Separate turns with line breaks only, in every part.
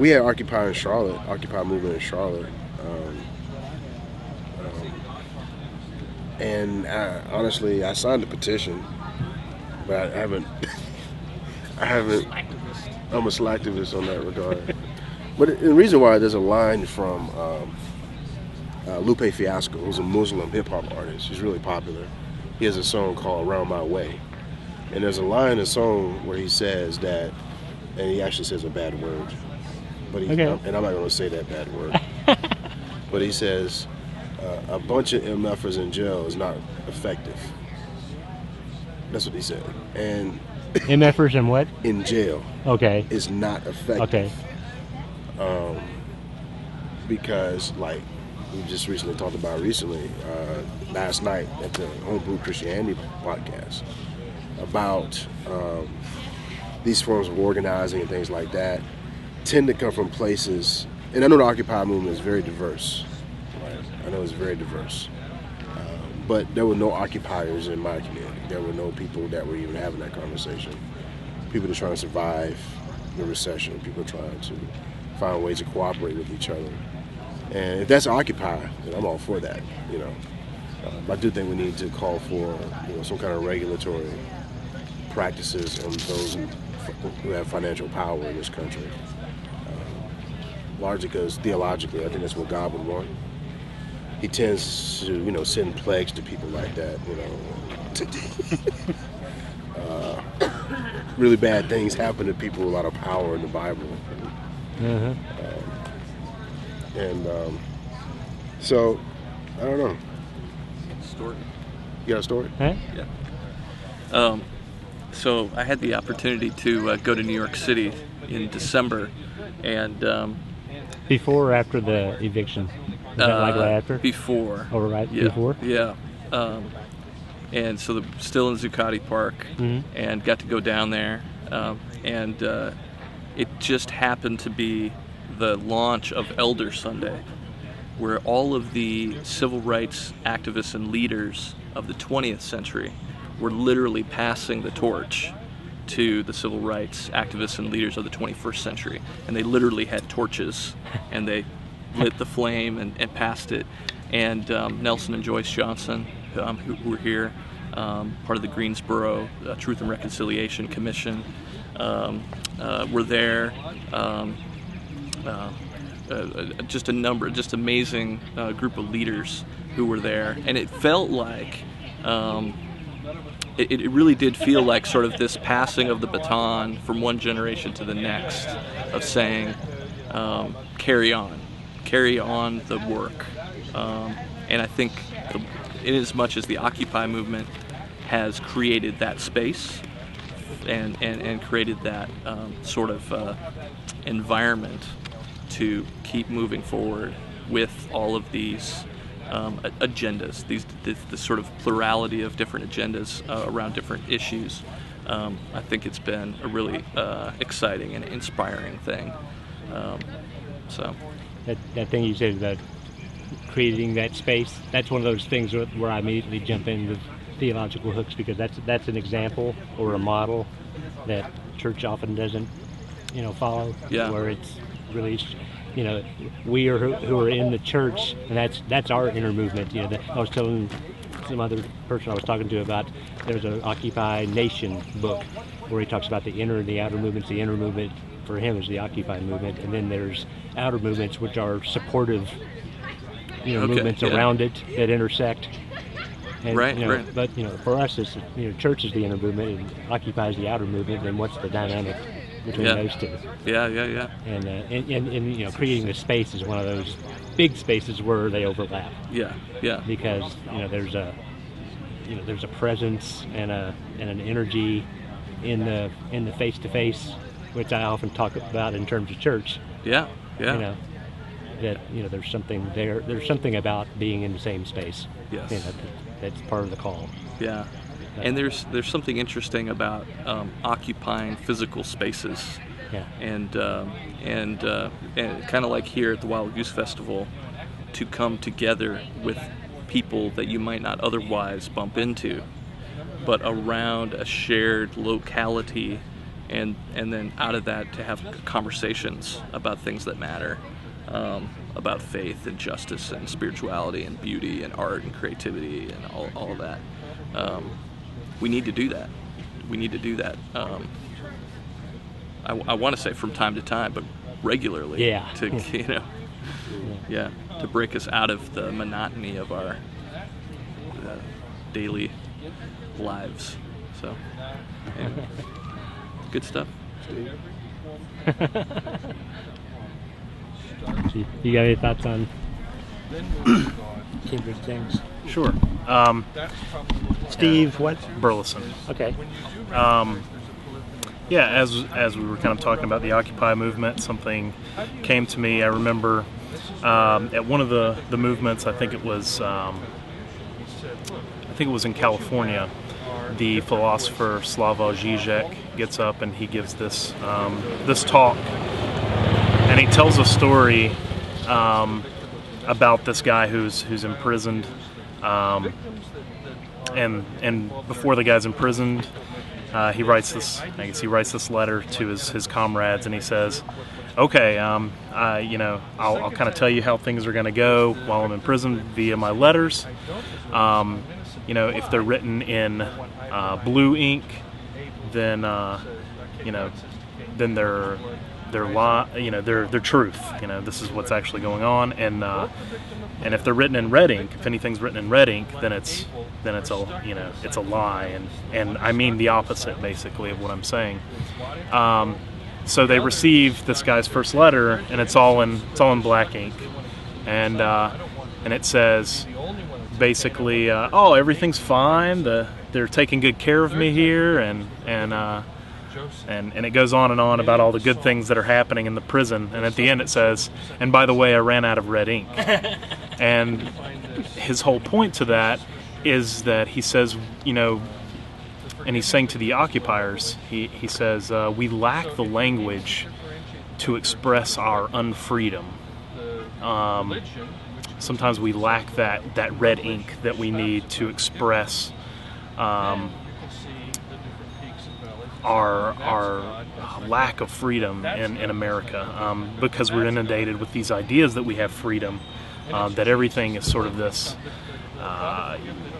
We had Occupy in Charlotte, Occupy movement in Charlotte, and honestly, I signed the petition, but I haven't. I haven't. I'm a slacktivist on that regard. But the reason why there's a line from Lupe Fiasco, who's a Muslim hip hop artist. He's really popular. He has a song called "Around My Way," and there's a line in the song where he says that, and he actually says a bad word, but and I'm not going to say that bad word. But he says a bunch of MFers in jail is not effective. That's what he said. And
MFers in what?
In jail.
Okay.
Is not effective. Okay. Because, like we just recently talked about last night at the Homebrew Christianity podcast, about these forms of organizing and things like that tend to come from places, and I know the Occupy movement is very diverse. Right? I know it's very diverse. But there were no occupiers in my community. There were no people that were even having that conversation. People are trying to survive the recession. People are trying to find ways to cooperate with each other. And if that's Occupy, then I'm all for that. I do think we need to call for some kind of regulatory practices on those who have financial power in this country. Largely because theologically, I think that's what God would want. He tends to, send plagues to people like that, really bad things happen to people with a lot of power in the Bible.
Mm-hmm.
So, I don't know.
Story.
You got a story?
Huh?
Yeah. So I had the opportunity to go to New York City in December, and
before or after the eviction? Was that like right after?
Before.
Oh, right
yeah,
before?
Yeah. And so still in Zuccotti Park,
mm-hmm.
and got to go down there, and it just happened to be the launch of Elder Sunday, where all of the civil rights activists and leaders of the 20th century were literally passing the torch to the civil rights activists and leaders of the 21st century. And they literally had torches, and they lit the flame and passed it. And Nelson and Joyce Johnson, who were here, part of the Greensboro Truth and Reconciliation Commission, were there. Just amazing group of leaders who were there, and it felt like it really did feel like sort of this passing of the baton from one generation to the next, of saying, carry on the work. And I think in as much as the Occupy movement has created that space and created that sort of environment to keep moving forward with all of these agendas, the sort of plurality of different agendas around different issues. I think it's been a really exciting and inspiring thing. So
that thing you said about creating that space, that's one of those things where I immediately jump into theological hooks, because that's an example or a model that church often doesn't follow.
Yeah.
Where it's really, we are who are in the church, and that's our inner movement. I was telling some other person I was talking to about, there's an Occupy Nation book where he talks about the inner and the outer movements. The inner movement for him is the Occupy movement, and then there's outer movements which are supportive movements around it that intersect. And,
right.
But for us, it's church is the inner movement and Occupy is the outer movement. And what's the dynamic between those two?
Yeah.
And creating the space is one of those big spaces where they overlap.
Yeah.
Because there's a presence and an energy in the face to face, which I often talk about in terms of church.
Yeah.
That there's something there. There's something about being in the same space.
Yes.
That's part of the call.
Yeah. And there's something interesting about occupying physical spaces.
Yeah.
And kind of like here at the Wild Goose Festival, to come together with people that you might not otherwise bump into, but around a shared locality and then out of that to have conversations about things that matter, about faith and justice and spirituality and beauty and art and creativity and all of that. We need to do that. We need to do that. I want to say from time to time, but regularly.
Yeah.
To to break us out of the monotony of our daily lives. So, anyway, good stuff.
You got any thoughts on kindred things?
Sure.
Steve, what?
Burleson.
Okay.
Yeah, as we were kind of talking about the Occupy movement, something came to me. I remember at one of the movements, I think it was in California, the philosopher Slavoj Žižek gets up and he gives this talk, and he tells a story about this guy who's imprisoned, and before the guy's imprisoned, he writes this letter to his comrades, and he says, okay, I'll kind of tell you how things are going to go while I'm in prison via my letters. If they're written in blue ink, then they're truth. This is what's actually going on, and if they're written in red ink, if anything's written in red ink, then it's a lie, and I mean the opposite basically of what I'm saying. So they receive this guy's first letter, and it's all in black ink, and it says basically, oh, everything's fine. They're taking good care of me here, and it goes on and on about all the good things that are happening in the prison. And at the end it says, and by the way, I ran out of red ink. And his whole point to that is that he says, and he's saying to the occupiers, he says, we lack the language to express our unfreedom. Sometimes we lack that red ink that we need to express our lack of freedom in America, because we're inundated with these ideas that we have freedom, that everything is sort of this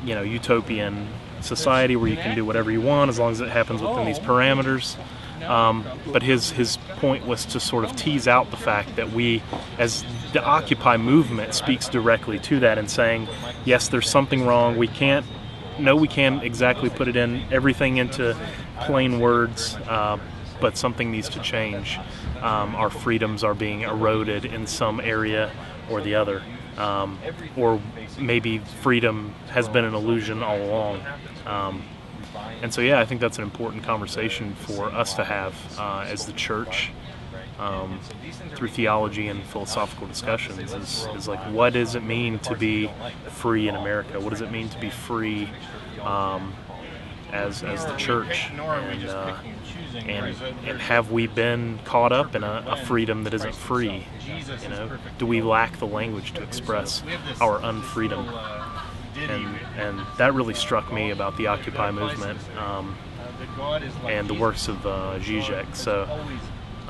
utopian society where you can do whatever you want as long as it happens within these parameters. But his point was to sort of tease out the fact that we, as the Occupy movement, speaks directly to that and saying, yes, there's something wrong. We can't exactly put everything into plain words, but something needs to change. Our freedoms are being eroded in some area or the other, or maybe freedom has been an illusion all along. And so, I think that's an important conversation for us to have as the church, through theology and philosophical discussions, is like, what does it mean to be free in America? What does it mean to be free as the church? And have we been caught up in a freedom that isn't free? Do we lack the language to express our unfreedom? And that really struck me about the Occupy movement and the works of Žižek. So,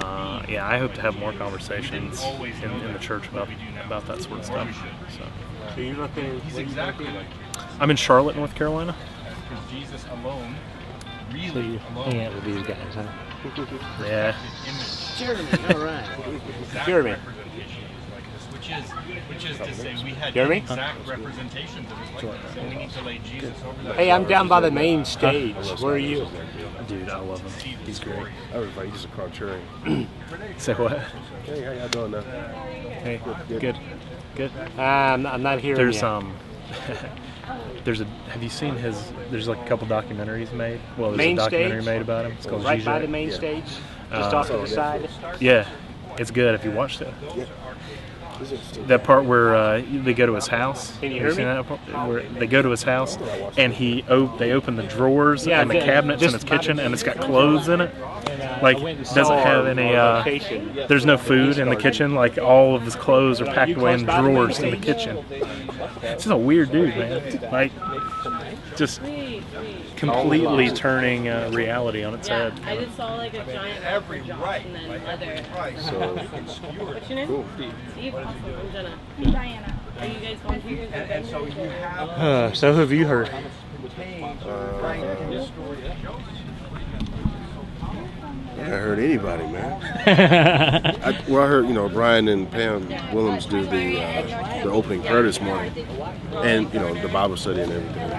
I hope to have more conversations in the church about that sort of stuff. So
you're looking.
I'm in Charlotte, North Carolina.
So you're hanging out with these guys, huh?
Yeah.
Jeremy, all right. Jeremy.
Which is to say we had
Jeremy?
exact representations of his likeness, and we need to lay Jesus over that.
Hey, I'm down by the main stage. Where are you?
Dude, I love him. He's great.
I would invite you to Contrary.
Say what?
Hey, how y'all doing now?
Hey, good.
I'm not hearing
There's
you.
have you seen there's like a couple documentaries made? Well, there's
Main
a documentary
stage?
made about him. It's called
Right
Žižek.
by the main stage? Just off to the side?
Yeah, it's good if you watched it.
Yeah.
That part where they go to his house.
Can you
Have
hear me?
seen that part? Where they go to his house and they open the drawers
Yeah,
and the cabinets in
just
his kitchen, and it's got clothes in it. Like,
I went and
doesn't
saw
have any.
location.
There's no food in the kitchen. Like, all of his clothes are packed
You
away in
close by the main
drawers in the
stage?
kitchen. It's just a weird dude, man. Like, just completely turning reality on its head.
I just saw like a giant every right and then leather.
So,
What's your name?
cool.
Steve. Awesome. I'm Jenna.
Diana.
Are you guys going to your event?
So who have you heard?
I haven't heard anybody, man. I heard, Brian and Pam Williams do the opening prayer this morning, and the Bible study and everything.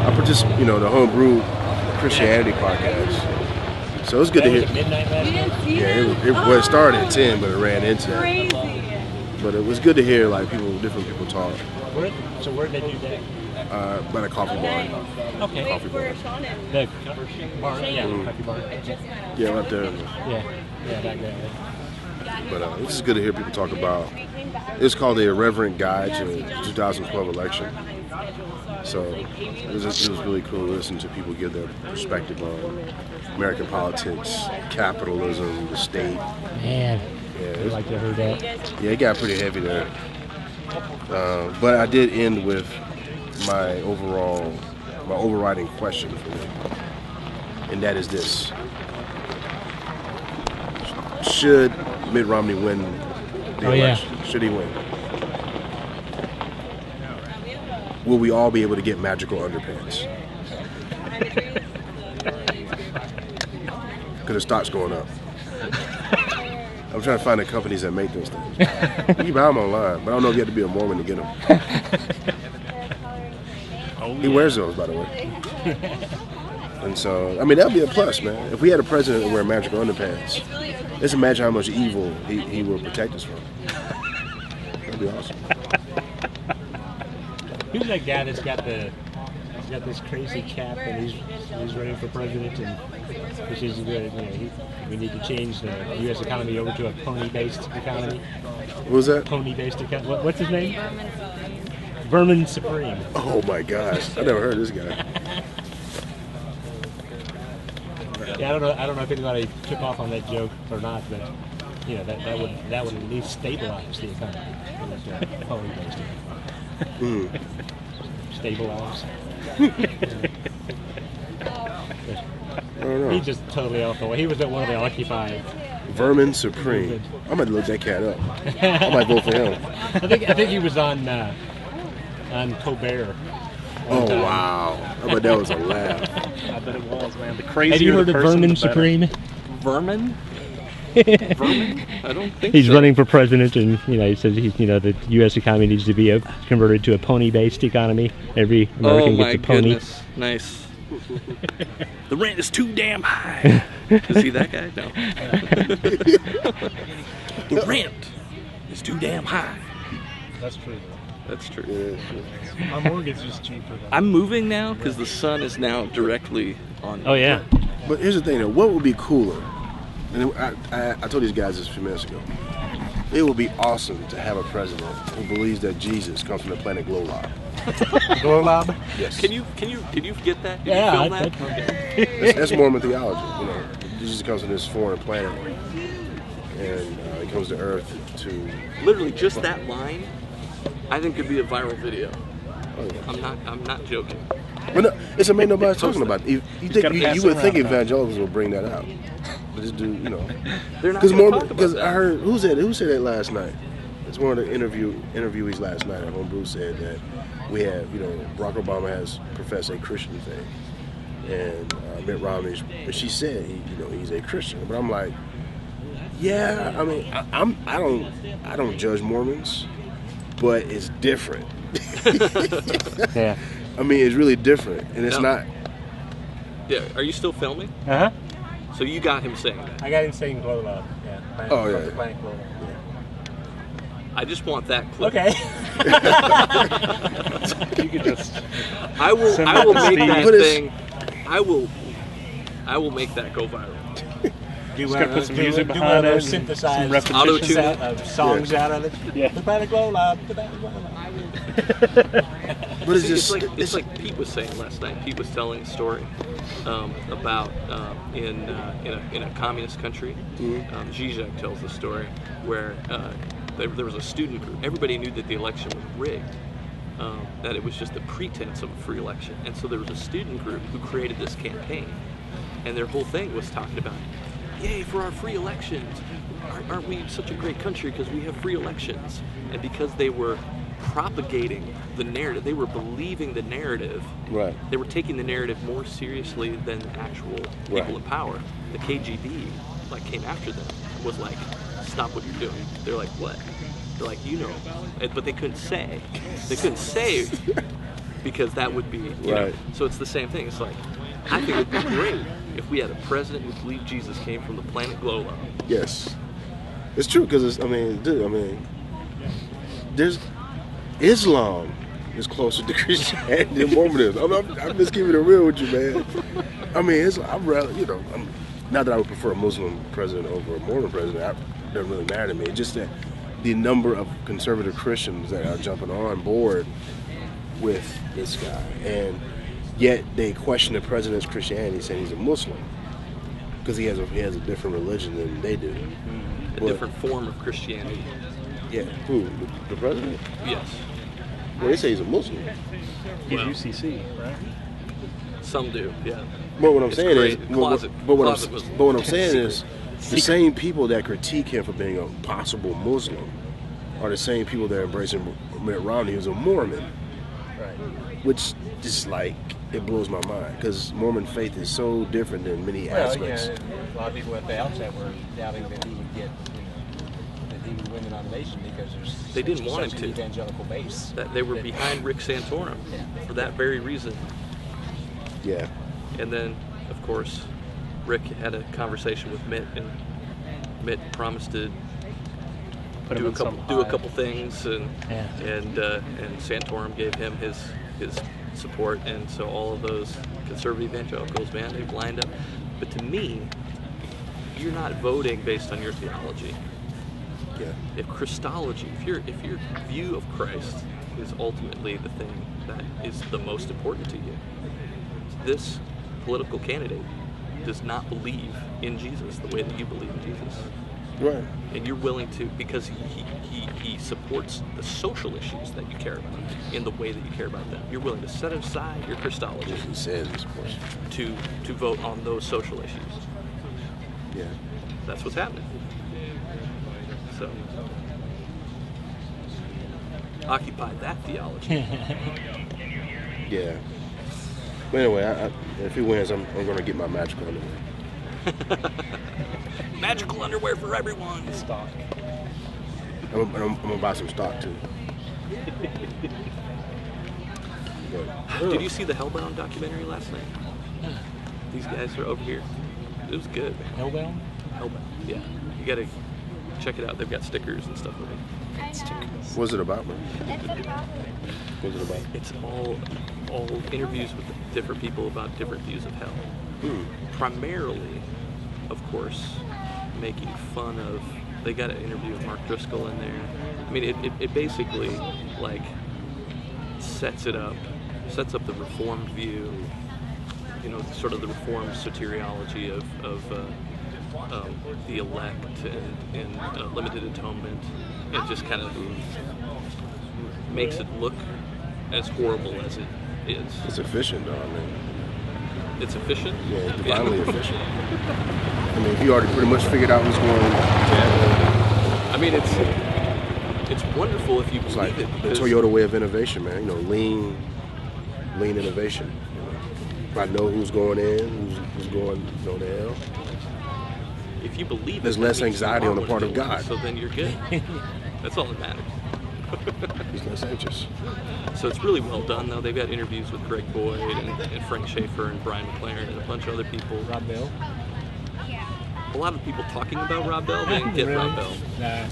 I participate, the Homebrew Christianity podcast. So it's good to hear. It started at 10, but it ran into that. But it was good to hear different people talk.
So where did they do that?
By the coffee bar.
Okay.
Coffee bar.
The bar, yeah, coffee bar.
Yeah, right there.
Yeah, back there.
But it's just good to hear people talk about. It's called the Irreverent Guide to the 2012 election. So it was really cool to listen to people give their perspective on American politics, capitalism, the state.
Man,
Yeah,
I'd like to hear that.
Yeah, it got pretty heavy there. But I did end with my overriding question for me, and that is this: should Mitt Romney win the election? Should he win? Will we all be able to get magical underpants? Because the stock's going up. I'm trying to find the companies that make those things. You can buy them online, but I don't know if you have to be a Mormon to get them. He wears those, by the way. And so, that'd be a plus, man. If we had a president that wear magical underpants, let's imagine how much evil he would protect us from. That'd be awesome.
Who's that guy that's got this crazy cap and he's running for president and he says we need to change the U.S. economy over to a pony-based economy.
What was that?
Pony-based economy. What's his name? Vermin Supreme.
Oh my gosh, I never heard of this guy.
Yeah, I don't know if anybody took off on that joke or not, but that would at least stabilize the economy. Pony-based economy. Stabilize.
I don't know.
He's just totally off the way. He was at one of the Occupy.
Vermin Supreme. I'm gonna look that cat up. I might vote for him.
I think he was on Colbert.
Oh wow! I bet that was a laugh.
I bet it was, man. The crazier
Have you heard
the
of
person,
Vermin
the better.
Supreme?
Vermin? Vermin? I don't think
He's
so.
running for president, and he says the U.S. economy needs to be converted to a pony-based economy. Every American gets a pony.
Goodness. Nice. The rent is too damn high. Is he that guy? No. The rent is too damn high.
That's true.
That's true.
My mortgage is cheaper.
I'm moving now because the sun is now directly on me.
Oh yeah.
But here's the thing, though. What would be cooler? And I told these guys this a few minutes ago. It would be awesome to have a president who believes that Jesus comes from the planet Glolob.
Glolob?
Yes.
Can you get that? Can
Yeah,
you film that? Okay.
That's Mormon theology. Jesus comes from this foreign planet, and he comes to Earth to.
Literally, just that line, I think could be a viral video.
Oh, yeah.
I'm not joking.
But no, it's amazing nobody's talking about it. You
gotta pass
would
it
think
around.
evangelicals will bring that out. But this dude,
They're not
because
going to talk about
because I
that.
heard who said that last night. It's one of the interviewees last night at Homebrew said that we have Barack Obama has professed a Christian thing, and Mitt Romney, and she said he's a Christian. But I'm like, yeah, I don't judge Mormons, but it's different.
Yeah.
It's really different, and it's not.
Yeah. Are you still filming?
Uh huh.
So you got him saying that.
I got him saying Glolob. Yeah.
Oh, yeah.
Planet Glolob.
I just want that clip.
Okay.
You could just.
I will
Send
make
that
that
to Steve.
thing. I will make that go viral.
Do
gotta put some music
do
behind
one of
it
those
and
synthesized
some repetition.
Auto-tune.
songs out of it.
Yeah.
The Planet Glolob. The Planet Glolob.
But it's
See,
just
it's like Pete was saying last night. Pete was telling a story about in a communist country. Zizek tells the story where there was a student group. Everybody knew that the election was rigged, that it was just a pretense of a free election. And so there was a student group who created this campaign, and their whole thing was talking about, yay for our free elections. Aren't we such a great country because we have free elections? And because they were propagating the narrative, they were believing the narrative.
Right.
They were taking the narrative more seriously than actual people in power. The KGB came after them and was like, stop what you're doing. They're like, what? They're like, but they couldn't say. They couldn't say because that would be, you know. So it's the same thing. It's like, I think it would be great if we had a president who believed Jesus came from the planet Glola.
Yes. It's true because there's Islam is closer to Christianity than Mormonism. I'm just keeping it real with you, man. I mean, I'm rather, not that I would prefer a Muslim president over a Mormon president. It doesn't really matter to me. It's just that the number of conservative Christians that are jumping on board with this guy, and yet they question the president's Christianity, saying he's a Muslim because he has a different religion than they do.
A different form of Christianity.
Yeah. Who? The president?
Yes.
Well, they say he's a Muslim.
He's UCC, right?
Some do, yeah.
But what I'm saying is, what I'm saying
Secret.
is, the same people that critique him for being a possible Muslim are the same people that are embracing Mitt Romney who's a Mormon.
Right.
Which just it blows my mind because Mormon faith is so different than many aspects.
A lot of people at the outset were doubting that he would get, that he would win the nomination because
they didn't want him
such
to.
an evangelical base.
That they were behind Rick Santorum for that very reason.
Yeah.
And then, of course, Rick had a conversation with Mitt, and Mitt promised to do a couple things, and Santorum gave him his support, and so all of those conservative evangelicals, man, they've lined up. But to me, you're not voting based on your theology.
Yeah.
If Christology, if your view of Christ is ultimately the thing that is the most important to you, this political candidate does not believe in Jesus the way that you believe in Jesus.
Right.
And you're willing to, because he supports the social issues that you care about in the way that you care about them. You're willing to set aside your Christology
He says, of course.
to vote on those social issues.
Yeah.
That's what's happening. So, occupy that theology.
Yeah. But anyway, if he wins, I'm going to get my magical underwear.
Magical underwear for everyone.
Stock.
I'm going to buy some stock too.
Did you see the Hellbound documentary last night? These guys are over here. It was good, man.
Hellbound?
Hellbound, yeah. You gotta check it out. They've got stickers and stuff with it.
What's it about, man? What's it about?
It's all interviews with different people about different views of hell. Primarily, of course, making fun of. They got an interview with Mark Driscoll in there. I mean, it basically sets up the Reformed view. You know, sort of the Reformed soteriology of the elect and limited atonement. It just kind of makes it look as horrible as it is.
It's efficient, though. I mean,
it's efficient?
Yeah, it's divinely efficient. I mean, if you already pretty much figured out what's going on.
I mean, it's wonderful if you believe
like
it.
The Toyota way of innovation, man. You know, lean innovation. You know, if I know who's going in, who's going to hell.
If you believe
there's less anxiety on the part of God.
So then you're good. That's all that matters.
He's less anxious.
So it's really well done, though. They've got interviews with Greg Boyd and Frank Schaeffer and Brian McLaren and a bunch of other people.
Rob Bell?
A lot of people talking about Rob Bell. They didn't get
Really?
Rob Bell.
Nah.